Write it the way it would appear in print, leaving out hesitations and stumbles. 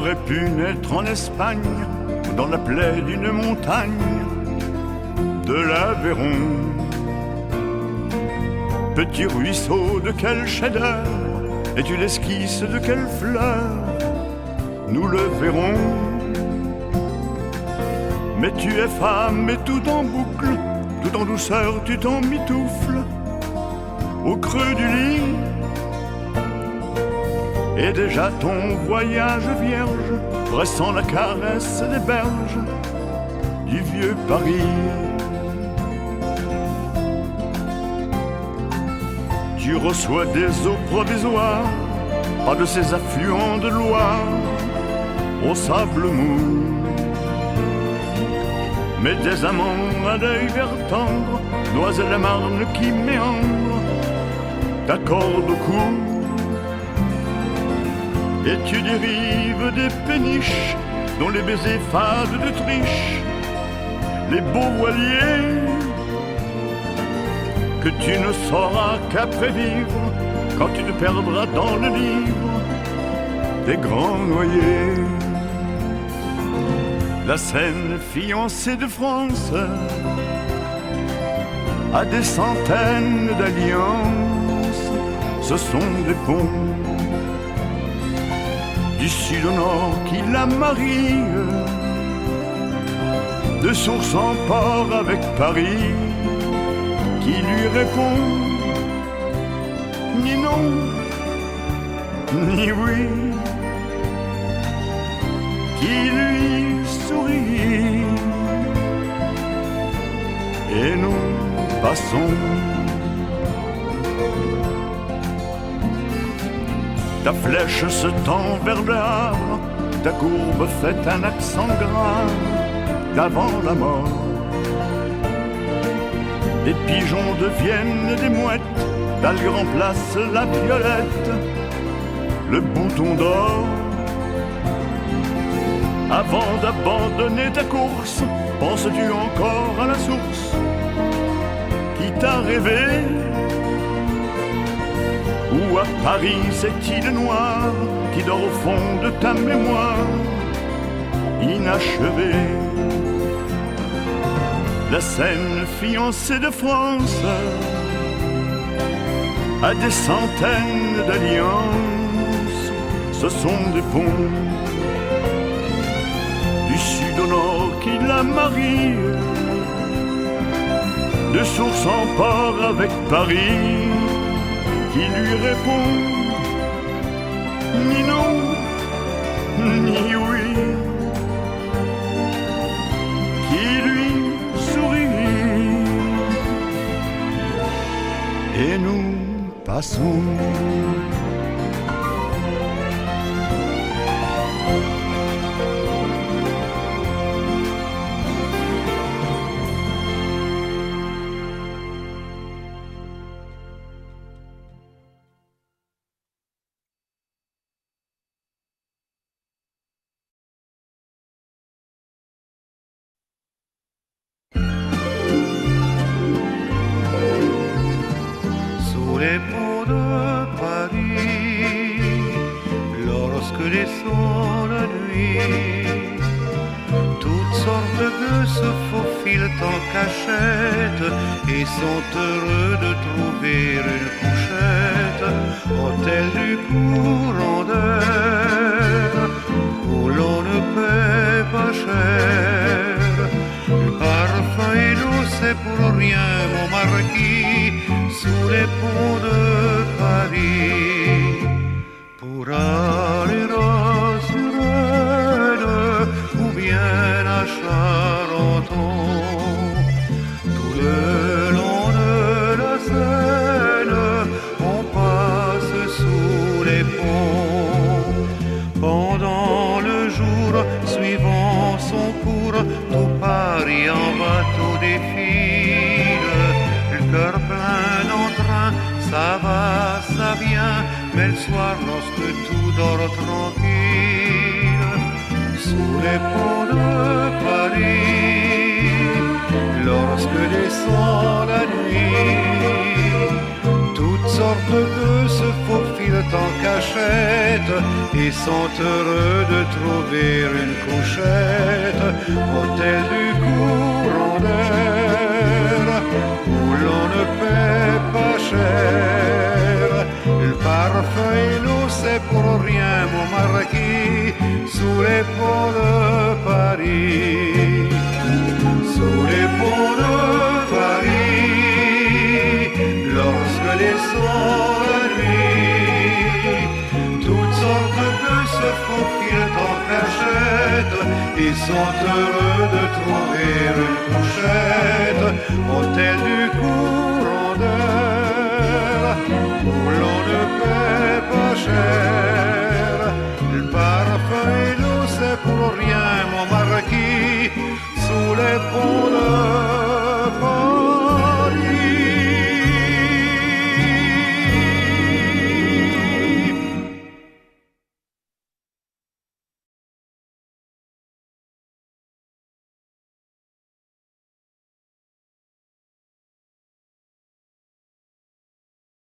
aurais pu naître en Espagne, dans la plaie d'une montagne de l'Aveyron. Petit ruisseau de quel chef-d'œuvre, es-tu l'esquisse de quelle fleur? Nous le verrons. Mais tu es femme et tout en boucle, tout en douceur tu t'en mitoufles au creux du lit. Et déjà ton voyage vierge pressant la caresse des berges du vieux Paris. Tu reçois des eaux provisoires, pas de ces affluents de Loire au sable mou, mais des amants à l'œil vert tendre, noiselle la marne qui méandre, t'accorde au cou. Et tu dérives des péniches, dont les baisers fades de triche, les beaux voiliers que tu ne sauras qu'après vivre, quand tu te perdras dans le livre des grands noyés. La Seine, fiancée de France, a des centaines d'alliances, ce sont des ponts du sud au nord qui la marient, de source en port avec Paris, qui lui répond ni non, ni oui, qui lui sourit, et nous passons. Ta flèche se tend vers le Havre, ta courbe fait un accent grave d'avant la mort. Des pigeons deviennent des mouettes, d'algues remplacent la violette, le bouton d'or. Avant d'abandonner ta course, penses-tu encore à la source qui t'a rêvé? Ou à Paris, cette île noire qui dort au fond de ta mémoire inachevée? La Seine, fiancée de France, a des centaines d'alliances, ce sont des ponts du sud au nord qui la marient, de source en port avec Paris, qui lui répond ni non, ni oui, qui lui sourit, et nous passons. Les ponts de Paris, lorsque descend la nuit, toutes sortes de gueux se faufilent en cachette et sont heureux de trouver une couchette. Hôtel du courant d'air, où l'on ne paie pas cher. Le parfum et l'eau, c'est pour rien, mon marquis, sous les ponts de Paris, pour aller à Suresnes ou bien à Charenton. Tout le long de la Seine, on passe sous les ponts. Pendant le jour, suivant son cours, tout Paris en bateau défile, le cœur plein d'entrain, ça va, ça vient, mais le soir, lorsque tout dort tranquille, sous les ponts de Paris, lorsque descend la nuit, toutes sortes de gueux se faufilent en cachette fête et sont heureux de trouver une couchette. Hôtel du courant d'air où l'on ne paie pas cher. Le parfum et l'eau c'est pour rien mon marquis, sous les ponts de Paris. Sous les ponts de Paris, lorsque descend la nuit, toutes sortes de se faufilent en cachette et sont heureux de trouver une couchette. Hôtel du courant d'air où l'on ne paie pas cher.